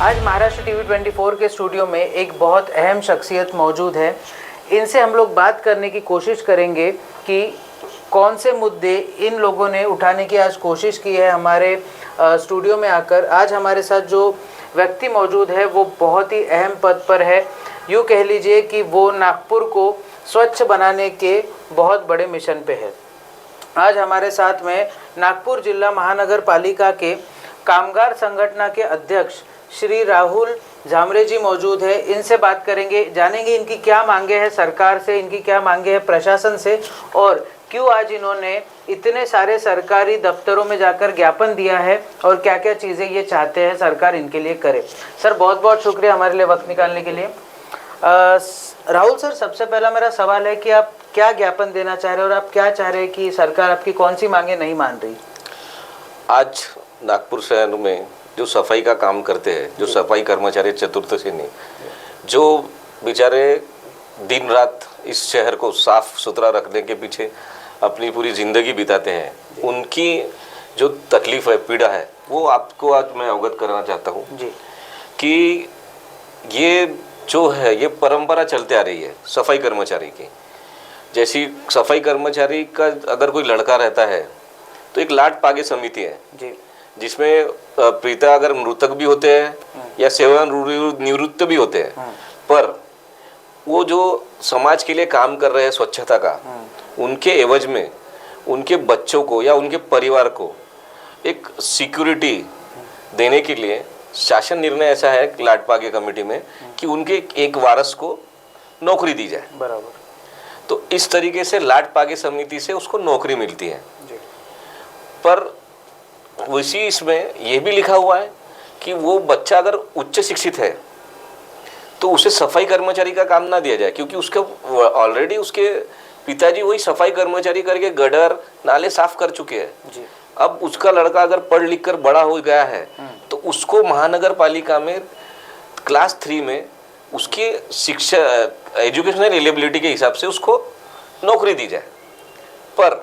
आज महाराष्ट्र टीवी 24 के स्टूडियो में एक बहुत अहम शख्सियत मौजूद है। इनसे हम लोग बात करने की कोशिश करेंगे कि कौन से मुद्दे इन लोगों ने उठाने की आज कोशिश की है हमारे स्टूडियो में आकर। आज हमारे साथ जो व्यक्ति मौजूद है वो बहुत ही अहम पद पर है। यूँ कह लीजिए कि वो नागपुर को स्वच्छ बनाने के बहुत बड़े मिशन पे है। आज हमारे साथ में नागपुर जिला महानगर पालिका के कामगार संगठन के अध्यक्ष श्री राहुल झामरे जी मौजूद है। इनसे बात करेंगे, जानेंगे इनकी क्या मांगे हैं सरकार से, इनकी क्या मांगे हैं प्रशासन से, और क्यों आज इन्होंने इतने सारे सरकारी दफ्तरों में जाकर ज्ञापन दिया है और क्या क्या चीज़ें ये चाहते हैं सरकार इनके लिए करे। सर बहुत बहुत शुक्रिया हमारे लिए वक्त निकालने के लिए। राहुल सर, सबसे पहला मेरा सवाल है कि आप क्या ज्ञापन देना चाह रहे हैं और आप क्या चाह रहे हैं कि सरकार आपकी कौन सी मांगे नहीं मान रही। आज नागपुर शहर में जो सफाई का काम करते हैं, जो सफाई कर्मचारी चतुर्थ श्रेणी, जो बेचारे दिन रात इस शहर को साफ सुथरा रखने के पीछे अपनी पूरी ज़िंदगी बिताते हैं, उनकी जो तकलीफ़ है, पीड़ा है, वो आपको आज मैं अवगत करना चाहता हूँ कि ये जो है ये परंपरा चलते आ रही है सफाई कर्मचारी की। जैसी सफाई कर्मचारी का अगर कोई लड़का रहता है तो एक लाट पागे समिति है जी, जिसमें पिता अगर मृतक भी होते हैं या सेवानिवृत्त भी होते हैं, पर वो जो समाज के लिए काम कर रहे हैं स्वच्छता का, उनके एवज में उनके बच्चों को या उनके परिवार को एक सिक्योरिटी देने के लिए शासन निर्णय ऐसा है लाटपागे कमेटी में कि उनके एक वारस को नौकरी दी जाए। बराबर। तो इस तरीके से लाटपागे समिति से उसको नौकरी मिलती है। पर उसी इसमें यह भी लिखा हुआ है कि वो बच्चा अगर उच्च शिक्षित है तो उसे सफाई कर्मचारी का काम ना दिया जाए, क्योंकि उसके ऑलरेडी उसके पिताजी वही सफाई कर्मचारी करके गटर नाले साफ कर चुके हैं। अब उसका लड़का अगर पढ़ लिख कर बड़ा हो गया है तो उसको महानगर पालिका में क्लास 3 में उसकी शिक्षा एजुकेशनल एलिजिबिलिटी के हिसाब से उसको नौकरी दी जाए। पर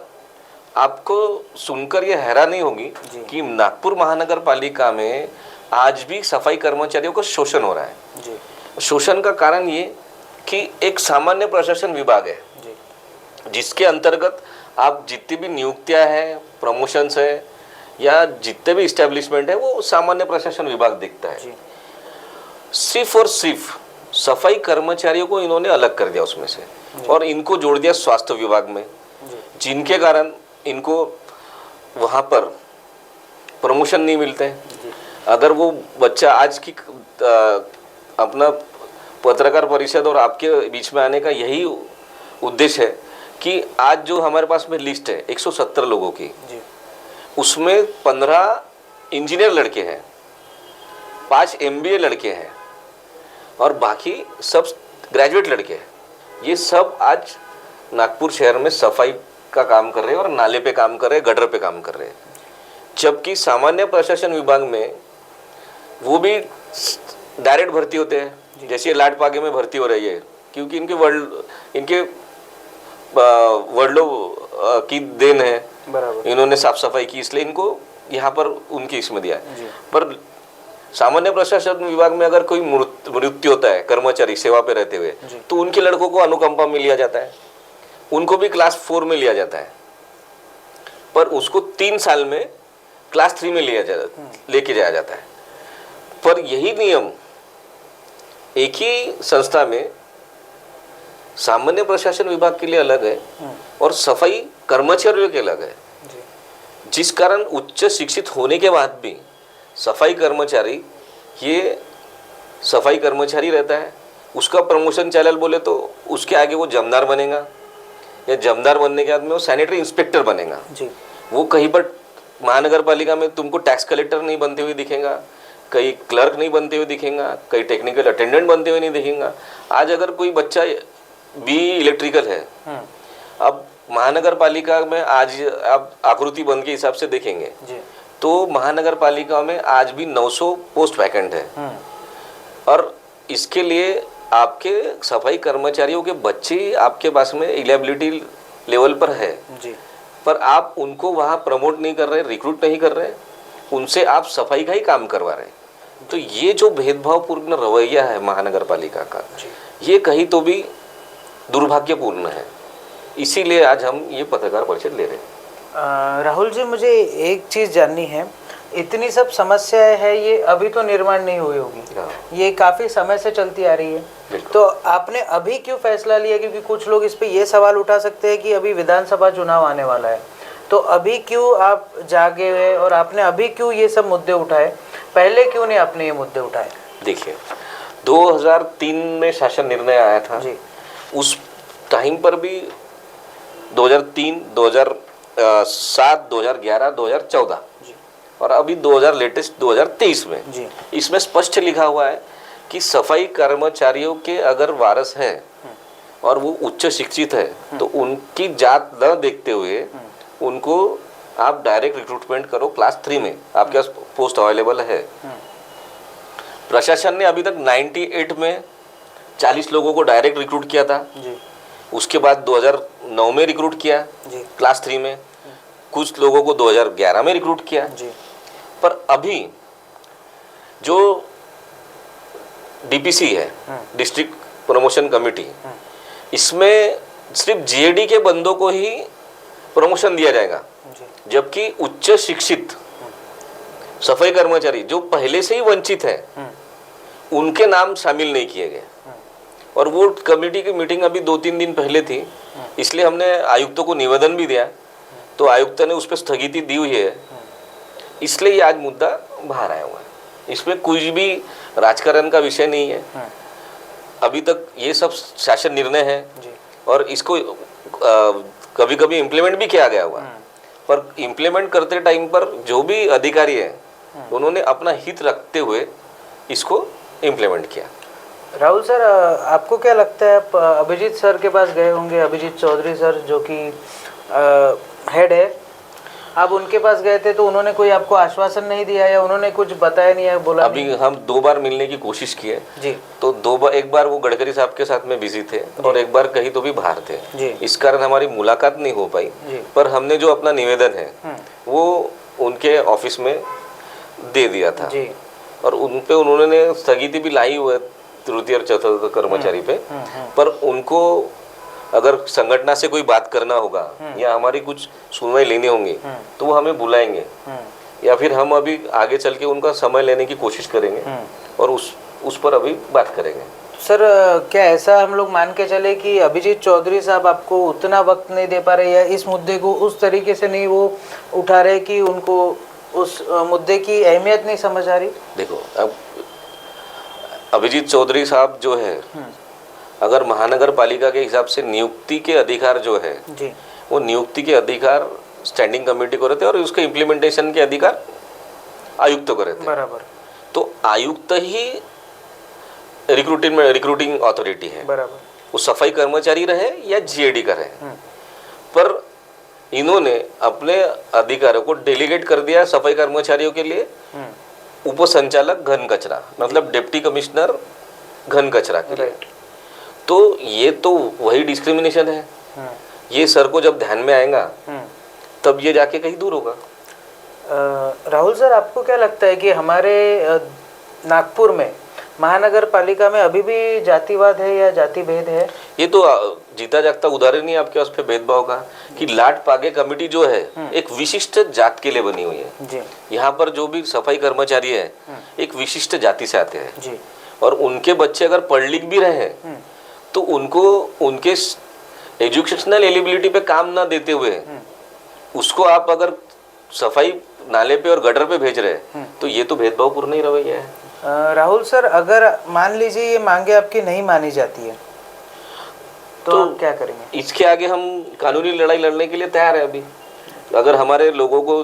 आपको सुनकर ये हैरानी होगी कि नागपुर महानगर पालिका में आज भी सफाई कर्मचारियों को शोषण हो रहा है। शोषण का कारण ये कि एक सामान्य प्रशासन विभाग है जिसके अंतर्गत आप जितनी भी नियुक्तियां हैं, प्रमोशंस है या जितने भी इस्टेब्लिशमेंट है वो सामान्य प्रशासन विभाग देखता है। सिर्फ और सिर्फ सफाई कर्मचारियों को इन्होंने अलग कर दिया उसमें से और इनको जोड़ दिया स्वास्थ्य विभाग में, जिनके कारण इनको वहाँ पर प्रमोशन नहीं मिलते हैं। अगर वो बच्चा आज की अपना पत्रकार परिषद और आपके बीच में आने का यही उद्देश्य है कि आज जो हमारे पास में लिस्ट है 170 लोगों की, उसमें 15 इंजीनियर लड़के हैं, 5 MBA लड़के हैं और बाकी सब ग्रेजुएट लड़के हैं। ये सब आज नागपुर शहर में सफाई का काम कर रहे हैं और नाले पे काम कर रहे हैं, गटर पे काम कर रहे हैं। जबकि सामान्य प्रशासन विभाग में वो भी डायरेक्ट भर्ती होते हैं, जैसे लाटपागे में भर्ती हो रही है, क्योंकि इनके वर्ल्डों की देन है, इन्होंने साफ सफाई की, इसलिए इनको यहाँ पर उनकी इसमें दिया है। पर सामान्य प्रशासन विभाग में अगर कोई मृत्यु होता है कर्मचारी सेवा पे रहते हुए तो उनके लड़कों को अनुकंपा में लिया जाता है, उनको भी क्लास 4 में लिया जाता है, पर उसको 3 साल में क्लास 3 में लेके जाया जाता है। पर यही नियम एक ही संस्था में सामान्य प्रशासन विभाग के लिए अलग है और सफाई कर्मचारियों के अलग है, जिस कारण उच्च शिक्षित होने के बाद भी सफाई कर्मचारी ये सफाई कर्मचारी रहता है। उसका प्रमोशन चैनल बोले तो उसके आगे वो जमदार बनेगा या जमदार बनने के बाद में वो सैनिटरी इंस्पेक्टर बनेगा। वो कहीं पर महानगर पालिका में तुमको टैक्स कलेक्टर नहीं बनते हुए दिखेगा, कहीं क्लर्क नहीं बनते हुए दिखेगा, कहीं टेक्निकल अटेंडेंट बनते हुए नहीं दिखेगा। आज अगर कोई बच्चा BE इलेक्ट्रिकल है, अब महानगर पालिका में आज आप आकृति बंद के हिसाब से देखेंगे तो महानगर पालिका में आज भी 900 पोस्ट वैकेंट है और इसके लिए आपके सफाई कर्मचारियों के बच्चे आपके पास में एलिजिबिलिटी लेवल पर है पर आप उनको वहाँ प्रमोट नहीं कर रहे, रिक्रूट नहीं कर रहे, उनसे आप सफाई का ही काम करवा रहे हैं। तो ये जो भेदभावपूर्ण रवैया है महानगर पालिका का, ये कहीं तो भी दुर्भाग्यपूर्ण है। इसीलिए आज हम ये पत्रकार परिषद ले रहे हैं। राहुल जी, मुझे एक चीज़ जाननी है, इतनी सब समस्याएं है, ये अभी तो निर्माण नहीं हुई होगी, ये काफ़ी समय से चलती आ रही है, तो आपने अभी क्यों फैसला लिया? क्योंकि कुछ लोग इस पे ये सवाल उठा सकते हैं कि अभी विधानसभा चुनाव आने वाला है, तो अभी क्यों आप जागे हुए और आपने अभी क्यों ये सब मुद्दे उठाए? पहले क्यों नहीं आपने ये मुद्दे उठाए? देखिए, 2003 में शासन निर्णय आया था जी। उस टाइम पर भी 2003, 2007, 2011, 2014 और अभी 2000 लेटेस्ट 2023 में जी। इसमें स्पष्ट लिखा हुआ है कि सफाई कर्मचारियों के अगर वारस हैं और वो उच्च शिक्षित है तो उनकी जात न देखते हुए उनको आप डायरेक्ट रिक्रूटमेंट करो। क्लास 3 में आपके पास पोस्ट अवेलेबल है। प्रशासन ने अभी तक 98 में 40 लोगों को डायरेक्ट रिक्रूट किया था जी। उसके बाद 2009 में रिक्रूट किया जी। क्लास 3 में, कुछ लोगों को 2011 में रिक्रूट किया जी। पर अभी जो डीपीसी है, डिस्ट्रिक्ट प्रमोशन कमेटी, इसमें सिर्फ जीएडी के बंदों को ही प्रमोशन दिया जाएगा, जबकि उच्च शिक्षित सफाई कर्मचारी जो पहले से ही वंचित है उनके नाम शामिल नहीं किए गए। और वो कमेटी की मीटिंग अभी 2-3 दिन पहले थी, इसलिए हमने आयुक्तों को निवेदन भी दिया, तो आयुक्त ने उस पर स्थगिति दी हुई है, इसलिए ये आज मुद्दा बाहर आया हुआ है। इसमें कुछ भी राजकारण का विषय नहीं है। अभी तक ये सब शासन निर्णय है और इसको कभी कभी इम्प्लीमेंट भी किया गया हुआ, पर इम्प्लीमेंट करते टाइम पर जो भी अधिकारी है उन्होंने अपना हित रखते हुए इसको इम्प्लीमेंट किया। राहुल सर, आपको क्या लगता है, आप अभिजीत सर के पास गए होंगे, अभिजीत चौधरी सर जो कि हेड है, आप उनके पास गए थे तो उन्होंने कोई आपको आश्वासन नहीं दिया या उन्होंने कुछ बताया नहीं है, बोला अभी नहीं? हम 2 बार मिलने की कोशिश की है जी। तो 2 बार, एक बार वो गडकरी साहब के साथ में बिजी थे और एक बार कहीं तो भी बाहर थे जी। इस कारण हमारी मुलाकात नहीं हो पाई, पर हमने जो अपना निवेदन है वो उनके ऑफिस में दे दिया था जी। और उन पे उन्होंने स्थगिति भी लाई हुई है तृतीय और चतुर्थ कर्मचारी पे, पर उनको अगर संगठन से कोई बात करना होगा या हमारी कुछ सुनवाई लेनी होंगी तो वो हमें बुलाएंगे या फिर हम अभी आगे चल के उनका समय लेने की कोशिश करेंगे और उस पर अभी बात करेंगे। सर, क्या ऐसा हम लोग मान के चले कि अभिजीत चौधरी साहब आपको उतना वक्त नहीं दे पा रहे या इस मुद्दे को उस तरीके से नहीं वो उठा रहे कि उनको उस मुद्दे की अहमियत नहीं समझ आ रही? देखो, अब अभिजीत चौधरी साहब जो है, अगर महानगर पालिका के हिसाब से नियुक्ति के अधिकार जो है जी। वो नियुक्ति के अधिकार स्टैंडिंग कमेटी को रहते हैं और उसके इम्प्लीमेंटेशन के अधिकार आयुक्त को रहते हैं। बराबर। तो आयुक्त ही रिक्रूटिंग अथॉरिटी है, बराबर। वो सफाई कर्मचारी रहे या जीएडी का रहे, पर इन्होंने अपने अधिकारों को डेलीगेट कर दिया सफाई कर्मचारियों के लिए उप संचालक घन कचरा, मतलब डिप्टी कमिश्नर घन कचरा के लिए। तो ये तो वही डिस्क्रिमिनेशन है। ये सर को जब ध्यान में आएगा तब ये जाके कहीं दूर होगा। राहुल सर, आपको क्या लगता है कि हमारे नागपुर में महानगर पालिका में अभी भी जातिवाद है या जाति भेद है? ये तो जीता जागता उदाहरण ही आपके पास पे भेदभाव का कि लाट पागे कमेटी जो है एक विशिष्ट जात के लिए बनी हुई है जी। यहाँ पर जो भी सफाई कर्मचारी है एक विशिष्ट जाति से आते हैं जी। और उनके बच्चे अगर पढ़ लिख भी रहे हैं तो उनको उनके एजुकेशनल एलिजिबिलिटी पे काम ना देते हुए उसको आप अगर सफाई नाले पे और गटर पे भेज रहे हैं तो ये तो भेदभावपूर्ण ही रवैया है। राहुल सर, अगर मान लीजिए ये मांगे आपकी नहीं मानी जाती है तो आप क्या करेंगे? इसके आगे हम कानूनी लड़ाई लड़ने के लिए तैयार है। अभी अगर हमारे लोगों को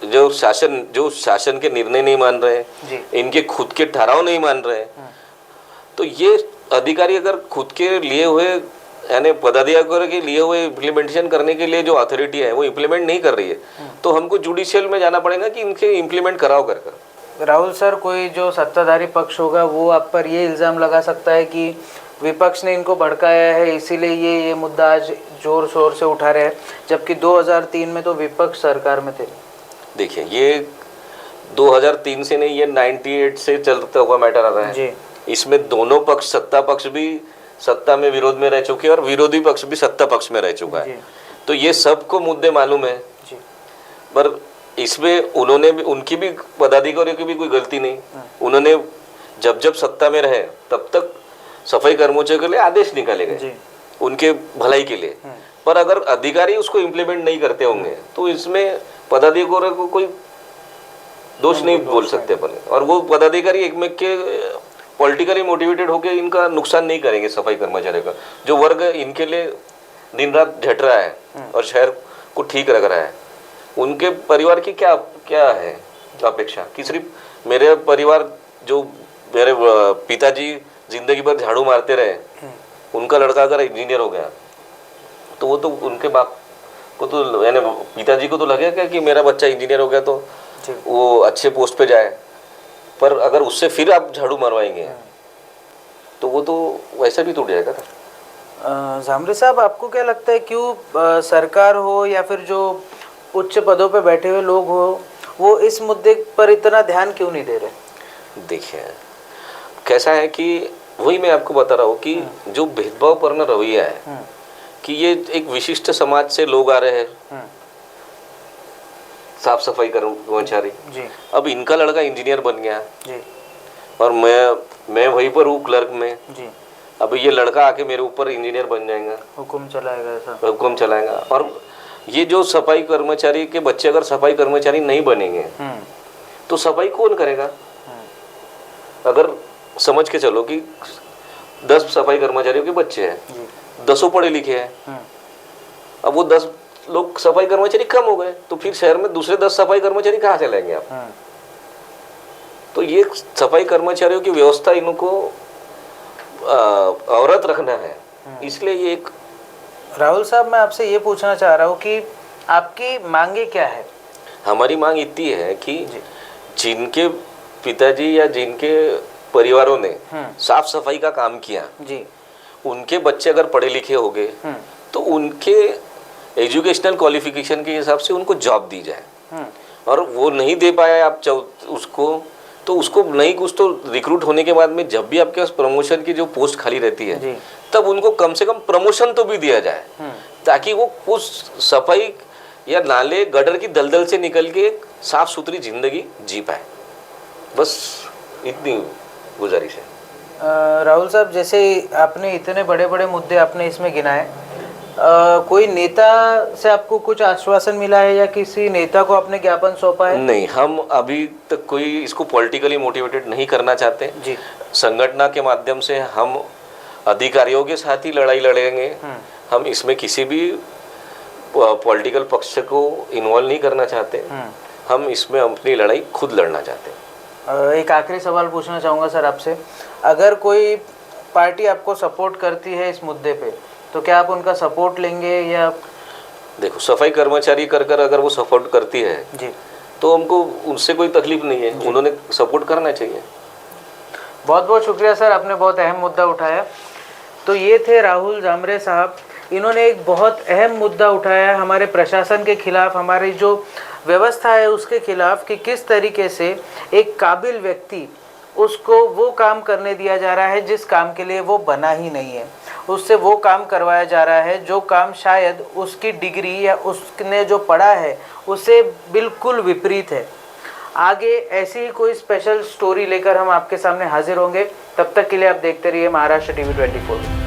जो शासन के निर्णय नहीं मान रहे, इनके खुद के ठहराव नहीं मान रहे, तो ये अधिकारी अगर खुद के लिए हुए यानी पदाधिकारियों के लिए हुए इम्प्लीमेंटेशन करने के लिए जो अथॉरिटी है वो इम्प्लीमेंट नहीं कर रही है तो हमको जुडिशियल में जाना पड़ेगा कि इनके इम्प्लीमेंट कराओ कर। राहुल सर, कोई जो सत्ताधारी पक्ष होगा वो आप पर ये इल्ज़ाम लगा सकता है कि विपक्ष ने इनको भड़काया है इसीलिए ये मुद्दा आज जोर शोर से उठा रहे हैं, जबकि 2003 में तो विपक्ष सरकार में थे। देखिए, ये 2003 से नहीं, ये 98 से चलता हुआ मैटर आ रहा है जी। इसमें दोनों पक्ष, सत्ता पक्ष भी सत्ता में विरोध में रह चुके हैं और विरोधी पक्ष भी सत्ता पक्ष में रह चुका है। तो ये सबको मुद्दे मालूम है जी। पर इसमें उन्होंने भी, उनकी भी, पदाधिकारियों की भी कोई गलती नहीं। उन्होंने जब जब सत्ता में रहे तब तक सफाई कर्मचारियों के लिए आदेश निकाले गए उनके भलाई के लिए, पर अगर अधिकारी उसको इम्प्लीमेंट नहीं करते होंगे तो इसमें पदाधिकारियों को कोई दोष नहीं बोल सकते अपन। और वो पदाधिकारी एक में के पॉलिटिकली मोटिवेटेड होकर इनका नुकसान नहीं करेंगे सफाई कर्मचारियों का, जो वर्ग इनके लिए दिन रात झट रहा है और शहर को ठीक रख रहा है। उनके परिवार की क्या क्या है अपेक्षा कि सिर्फ मेरे परिवार, जो मेरे पिताजी जिंदगी भर झाड़ू मारते रहे, उनका लड़का अगर इंजीनियर हो गया तो वो तो उनके बाप को तो, यानी पिताजी को तो लगेगा कि मेरा बच्चा इंजीनियर हो गया तो वो अच्छे पोस्ट पे जाए, पर अगर उससे फिर आप झाड़ू मरवाएंगे तो वो तो वैसा भी टूट जाएगा ना। जामरे साहब, आपको क्या लगता है क्यों सरकार हो या फिर जो उच्च पदों पे बैठे हुए लोग हो, वो इस मुद्दे पर इतना ध्यान क्यों नहीं दे रहे? देखिए कैसा है कि वही मैं आपको बता रहा हूँ कि जो भेदभावपूर्ण रवैया है कि ये एक विशिष्ट समाज से लोग आ रहे हैं, साफ सफाई कर्मचारी, अब इनका लड़का इंजीनियर बन गया जी। और मैं वहीं पर हूँ क्लर्क में जी। अब ये लड़का आके मेरे ऊपर इंजीनियर बन जाएगा, हुक्म चलाएगा, ऐसा हुक्म चलाएगा। और ये जो सफाई कर्मचारी के बच्चे अगर सफाई कर्मचारी नहीं बनेंगे तो सफाई कौन करेगा? अगर समझ के चलो कि 10 सफाई कर्मचारियों के बच्चे हैं, 10 पढ़े लिखे हैं, अब वो 10 लोग सफाई कर्मचारी कम हो गए तो फिर शहर में दूसरे 10 सफाई कर्मचारी कहाँ से लाएंगे आप? तो ये सफाई कर्मचारियों की व्यवस्था इनको औरत रखना है, इसलिए ये एक। राहुल साहब, मैं आपसे ये पूछना चाह रहा हूँ कि आपकी मांगे क्या है? हमारी मांग इतनी है कि जिनके पिताजी या जिनके परिवारों ने साफ सफाई का काम किया जी, उनके बच्चे अगर पढ़े लिखे हो गए तो उनके एजुकेशनल क्वालिफिकेशन के हिसाब से उनको जॉब दी जाए। और वो नहीं दे पाया आप उसको नहीं, कुछ तो रिक्रूट होने के बाद में जब भी आपके पास प्रमोशन की जो पोस्ट खाली रहती है तब उनको कम से कम प्रमोशन तो भी दिया जाए, ताकि वो कुछ सफाई या नाले गटर की दलदल से निकल के साफ सुथरी जिंदगी जी पाए। बस इतनी गुजारिश है। राहुल साहब, जैसे आपने इतने बड़े बड़े मुद्दे आपने इसमें गिनाए, कोई नेता से आपको कुछ आश्वासन मिला है या किसी नेता को आपने ज्ञापन सौंपा है? नहीं, हम अभी तक कोई इसको पॉलिटिकली मोटिवेटेड नहीं करना चाहते जी। संगठन के माध्यम से हम अधिकारियों के साथ ही लड़ाई लड़ेंगे। हम इसमें किसी भी पॉलिटिकल पक्ष को इन्वॉल्व नहीं करना चाहते, हम इसमें अपनी लड़ाई खुद लड़ना चाहते हैं। एक आखिरी सवाल पूछना चाहूँगा सर आपसे, अगर कोई पार्टी आपको सपोर्ट करती है इस मुद्दे पे तो क्या आप उनका सपोर्ट लेंगे? या देखो, सफाई कर्मचारी कर अगर वो सपोर्ट करती है जी तो हमको उनसे कोई तकलीफ नहीं है, उन्होंने सपोर्ट करना चाहिए। बहुत बहुत शुक्रिया सर, आपने बहुत अहम मुद्दा उठाया। तो ये थे राहुल जामरे साहब, इन्होंने एक बहुत अहम मुद्दा उठाया हमारे प्रशासन के खिलाफ, हमारी जो व्यवस्था है उसके खिलाफ, कि किस तरीके से एक काबिल व्यक्ति उसको वो काम करने दिया जा रहा है जिस काम के लिए वो बना ही नहीं है, उससे वो काम करवाया जा रहा है जो काम शायद उसकी डिग्री या उसने जो पढ़ा है उससे बिल्कुल विपरीत है। आगे ऐसी ही कोई स्पेशल स्टोरी लेकर हम आपके सामने हाजिर होंगे, तब तक के लिए आप देखते रहिए महाराष्ट्र टीवी 24।